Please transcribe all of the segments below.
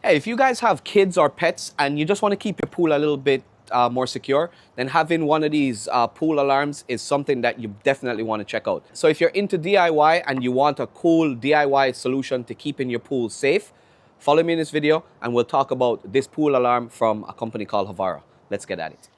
Hey, if you guys have kids or pets and you just want to keep your pool a little bit more secure, then having one of these pool alarms is something that you definitely want to check out. So if you're into DIY and you want a cool DIY solution to keeping your pool safe, follow me in this video and we'll talk about this pool alarm from a company called Hovara. Let's get at it.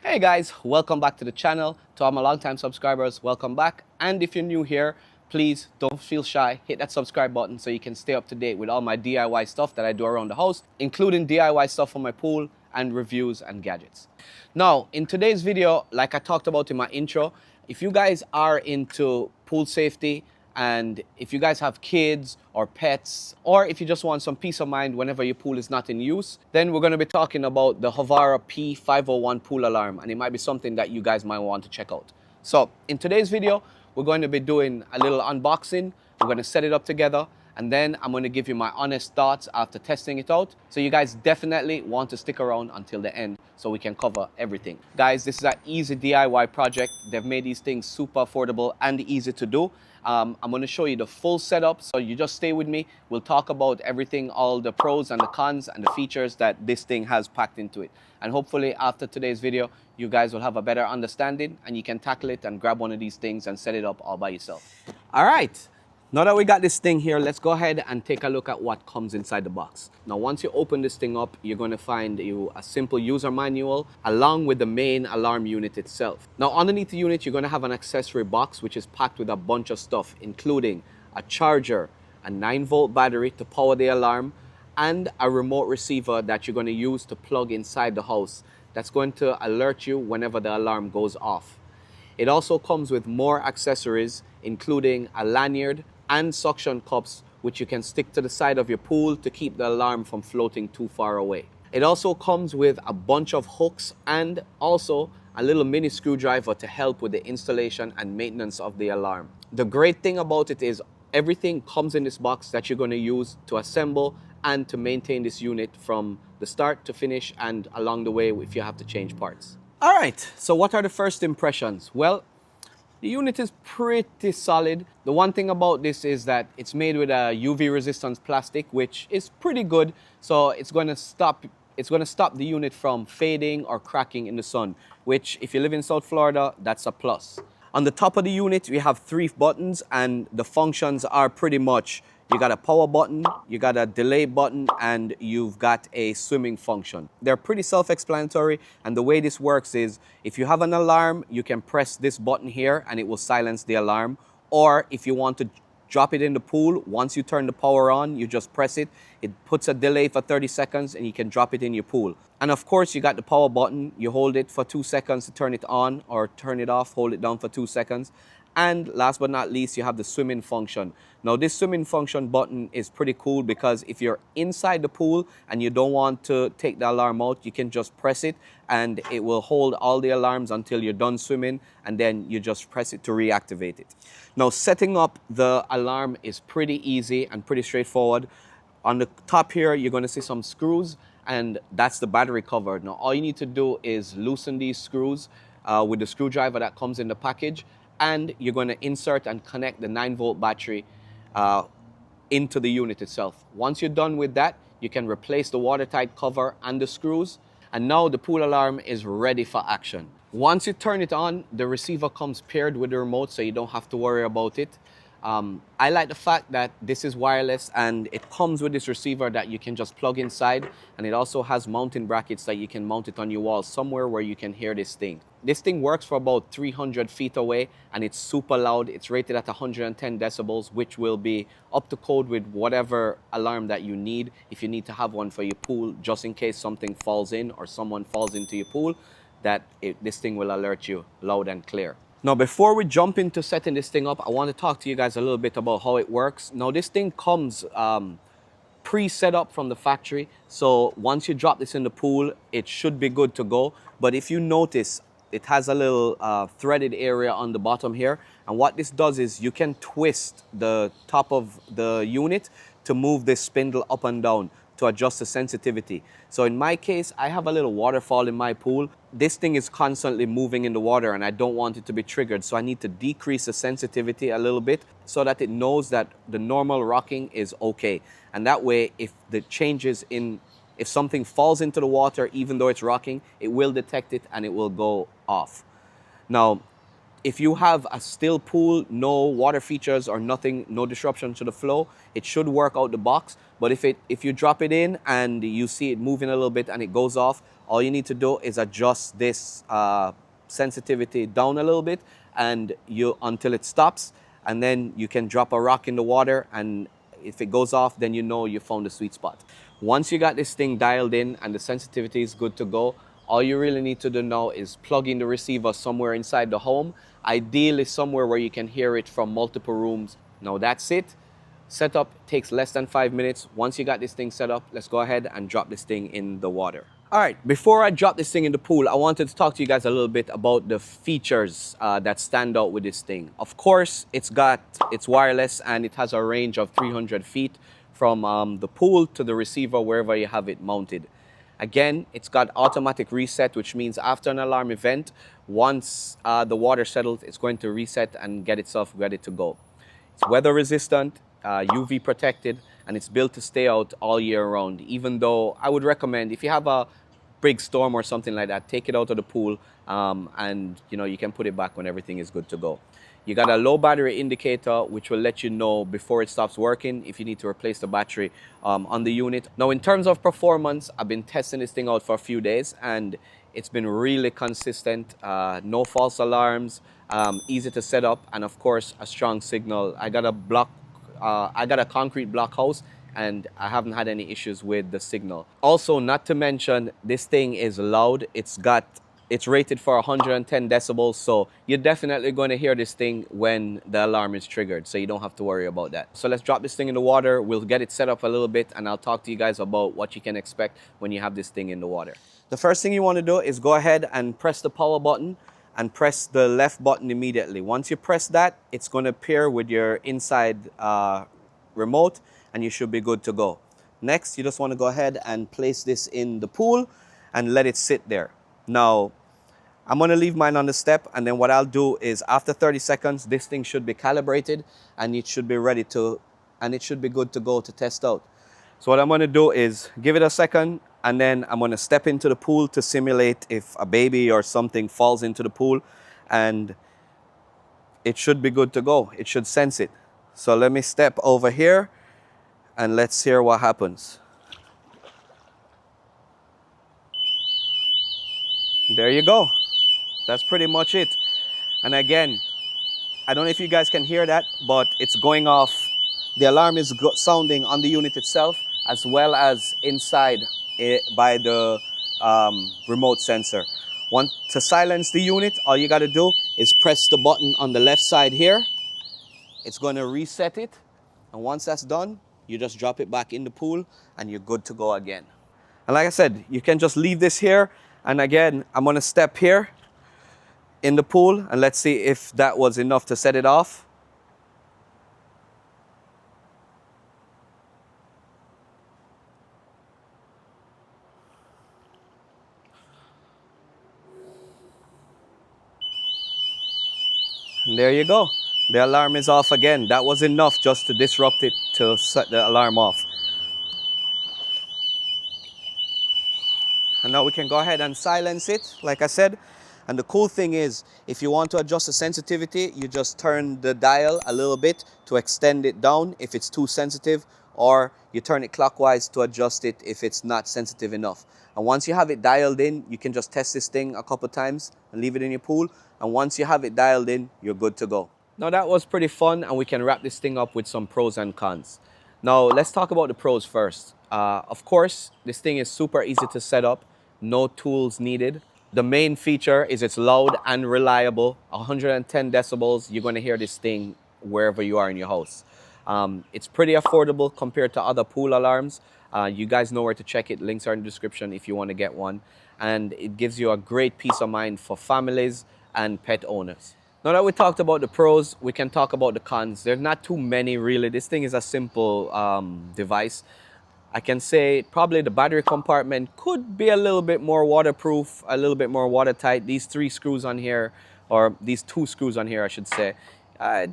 Hey guys, welcome back to the channel. To all my longtime subscribers, welcome back. And if you're new here, please don't feel shy. Hit that subscribe button so you can stay up to date with all my DIY stuff that I do around the house, including DIY stuff for my pool and reviews and gadgets. Now, in today's video, like I talked about in my intro, if you guys are into pool safety and if you guys have kids or pets, or if you just want some peace of mind whenever your pool is not in use, then we're going to be talking about the Hovara P501 pool alarm, and it might be something that you guys might want to check out. So in today's video, we're going to be doing a little unboxing. We're going to set it up together, and then I'm going to give you my honest thoughts after testing it out. So you guys definitely want to stick around until the end so we can cover everything. Guys, this is an easy DIY project. They've made these things super affordable and easy to do. I'm going to show you the full setup, so you just stay with me. We'll talk about everything, all the pros and the cons and the features that this thing has packed into it. And hopefully after today's video, you guys will have a better understanding and you can tackle it and grab one of these things and set it up all by yourself. All right. Now that we got this thing here, let's go ahead and take a look at what comes inside the box. Now, once you open this thing up, you're going to find a simple user manual along with the main alarm unit itself. Now, underneath the unit, you're going to have an accessory box, which is packed with a bunch of stuff, including a charger, a 9-volt battery to power the alarm, and a remote receiver that you're going to use to plug inside the house. That's going to alert you whenever the alarm goes off. It also comes with more accessories, including a lanyard and suction cups, which you can stick to the side of your pool to keep the alarm from floating too far away. It also comes with a bunch of hooks and also a little mini screwdriver to help with the installation and maintenance of the alarm. The great thing about it is everything comes in this box that you're going to use to assemble and to maintain this unit from the start to finish and along the way if you have to change parts. All right, so what are the first impressions? Well, the unit is pretty solid. The one thing about this is that it's made with a UV resistance plastic, which is pretty good. So it's going to stop the unit from fading or cracking in the sun, which if you live in South Florida, that's a plus. On the top of the unit, we have 3 buttons, and the functions are pretty much, you got a power button, you got a delay button, and you've got a swimming function. They're pretty self-explanatory, and the way this works is if you have an alarm, you can press this button here and it will silence the alarm. Or if you want to drop it in the pool, once you turn the power on, you just press it. It puts a delay for 30 seconds and you can drop it in your pool. And of course, you got the power button. You hold it for 2 seconds to turn it on or turn it off, hold it down for 2 seconds. And last but not least, you have the swimming function. Now, this swimming function button is pretty cool because if you're inside the pool and you don't want to take the alarm out, you can just press it and it will hold all the alarms until you're done swimming, and then you just press it to reactivate it. Now, setting up the alarm is pretty easy and pretty straightforward. On the top here, you're going to see some screws, and that's the battery cover. Now, all you need to do is loosen these screws with the screwdriver that comes in the package, and you're going to insert and connect the 9-volt battery into the unit itself. Once you're done with that, you can replace the watertight cover and the screws, and now the pool alarm is ready for action. Once you turn it on, the receiver comes paired with the remote, so you don't have to worry about it. I like the fact that this is wireless and it comes with this receiver that you can just plug inside, and it also has mounting brackets that you can mount it on your wall somewhere where you can hear this thing. This thing works for about 300 feet away and it's super loud. It's rated at 110 decibels, which will be up to code with whatever alarm that you need if you need to have one for your pool, just in case something falls in or someone falls into your pool, this thing will alert you loud and clear. Now, before we jump into setting this thing up, I want to talk to you guys a little bit about how it works. Now, this thing comes pre-set up from the factory. So once you drop this in the pool, it should be good to go. But if you notice, it has a little threaded area on the bottom here. And what this does is you can twist the top of the unit to move this spindle up and down to adjust the sensitivity. So in my case, I have a little waterfall in my pool. This thing is constantly moving in the water and I don't want it to be triggered. So I need to decrease the sensitivity a little bit so that it knows that the normal rocking is okay. And that way, if the changes in, if something falls into the water, even though it's rocking, it will detect it and it will go off. Now, if you have a still pool, no water features or nothing, no disruption to the flow, it should work out the box. But if you drop it in and you see it moving a little bit and it goes off, all you need to do is adjust this sensitivity down a little bit and until it stops, and then you can drop a rock in the water, and if it goes off, then you know you found the sweet spot. Once you got this thing dialed in and the sensitivity is good to go, all you really need to do now is plug in the receiver somewhere inside the home, ideally somewhere where you can hear it from multiple rooms. Now that's it. Setup takes less than 5 minutes. Once you got this thing set up, let's go ahead and drop this thing in the water. All right, before I drop this thing in the pool, I wanted to talk to you guys a little bit about the features that stand out with this thing. Of course, it's wireless and it has a range of 300 feet from the pool to the receiver, wherever you have it mounted. Again, it's got automatic reset, which means after an alarm event, once the water settles, it's going to reset and get itself ready to go. It's weather resistant, UV protected, and it's built to stay out all year round. Even though I would recommend, if you have a big storm or something like that, take it out of the pool and you can put it back when everything is good to go. You got a low battery indicator, which will let you know before it stops working if you need to replace the battery on the unit. Now, in terms of performance, I've been testing this thing out for a few days and it's been really consistent. No false alarms, easy to set up, and of course, a strong signal. I got a concrete block house and I haven't had any issues with the signal. Also, not to mention, this thing is loud. It's rated for 110 decibels, so you're definitely going to hear this thing when the alarm is triggered, so you don't have to worry about that. So let's drop this thing in the water. We'll get it set up a little bit, and I'll talk to you guys about what you can expect when you have this thing in the water. The first thing you want to do is go ahead and press the power button and press the left button immediately. Once you press that, it's going to pair with your inside remote, and you should be good to go. Next, you just want to go ahead and place this in the pool and let it sit there. Now, I'm going to leave mine on the step, and then what I'll do is after 30 seconds, this thing should be calibrated and it should be ready to, and it should be good to go to test out. So what I'm going to do is give it a second, and then I'm going to step into the pool to simulate if a baby or something falls into the pool, and it should be good to go. It should sense it. So let me step over here and let's hear what happens. There you go. That's pretty much it. And again, I don't know if you guys can hear that, but it's going off. The alarm is sounding on the unit itself as well as inside by the remote sensor. To silence the unit, all you got to do is press the button on the left side here. It's going to reset it. And once that's done, you just drop it back in the pool and you're good to go again. And like I said, you can just leave this here. And again, I'm going to step here in the pool and let's see if that was enough to set it off. And there you go. The alarm is off again. That was enough just to disrupt it to set the alarm off. And now we can go ahead and silence it, like I said. And the cool thing is, if you want to adjust the sensitivity, you just turn the dial a little bit to extend it down if it's too sensitive, or you turn it clockwise to adjust it if it's not sensitive enough. And once you have it dialed in, you can just test this thing a couple times and leave it in your pool. And once you have it dialed in, you're good to go. Now that was pretty fun, and we can wrap this thing up with some pros and cons. Now let's talk about the pros first. Of course, this thing is super easy to set up, no tools needed. The main feature is it's loud and reliable. 110 decibels, you're going to hear this thing wherever you are in your house. It's pretty affordable compared to other pool alarms. You guys know where to check it. Links are in the description if you want to get one. And it gives you a great peace of mind for families and pet owners. Now that we talked about the pros, we can talk about the cons. There's not too many really. This thing is a simple device. I can say probably the battery compartment could be a little bit more waterproof, a little bit more watertight. These 3 screws on here, or these 2 screws on here, I should say, uh,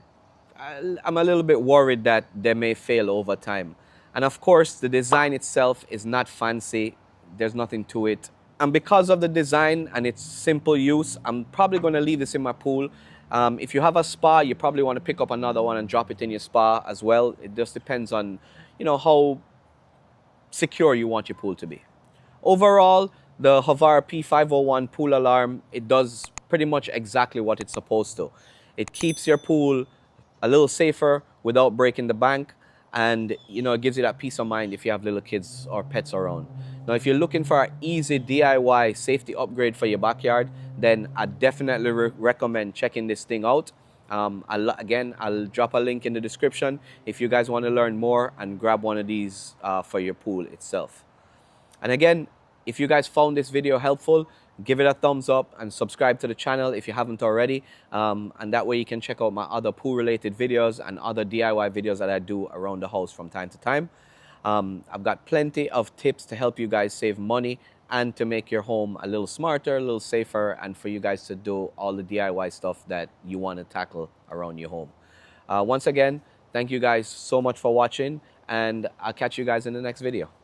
I'm a little bit worried that they may fail over time. And of course, the design itself is not fancy. There's nothing to it. And because of the design and its simple use, I'm probably going to leave this in my pool. If you have a spa, you probably want to pick up another one and drop it in your spa as well. It just depends on, how secure you want your pool to be. Overall, the Hovara P501 pool alarm, it does pretty much exactly what it's supposed to. It keeps your pool a little safer without breaking the bank, and it gives you that peace of mind if you have little kids or pets around. Now, if you're looking for an easy DIY safety upgrade for your backyard, then I definitely recommend checking this thing out. I'll drop a link in the description if you guys want to learn more and grab one of these for your pool itself. And again, if you guys found this video helpful, give it a thumbs up and subscribe to the channel if you haven't already. And that way you can check out my other pool related videos and other DIY videos that I do around the house from time to time. I've got plenty of tips to help you guys save money and to make your home a little smarter, a little safer, and for you guys to do all the DIY stuff that you want to tackle around your home. Once again, thank you guys so much for watching, and I'll catch you guys in the next video.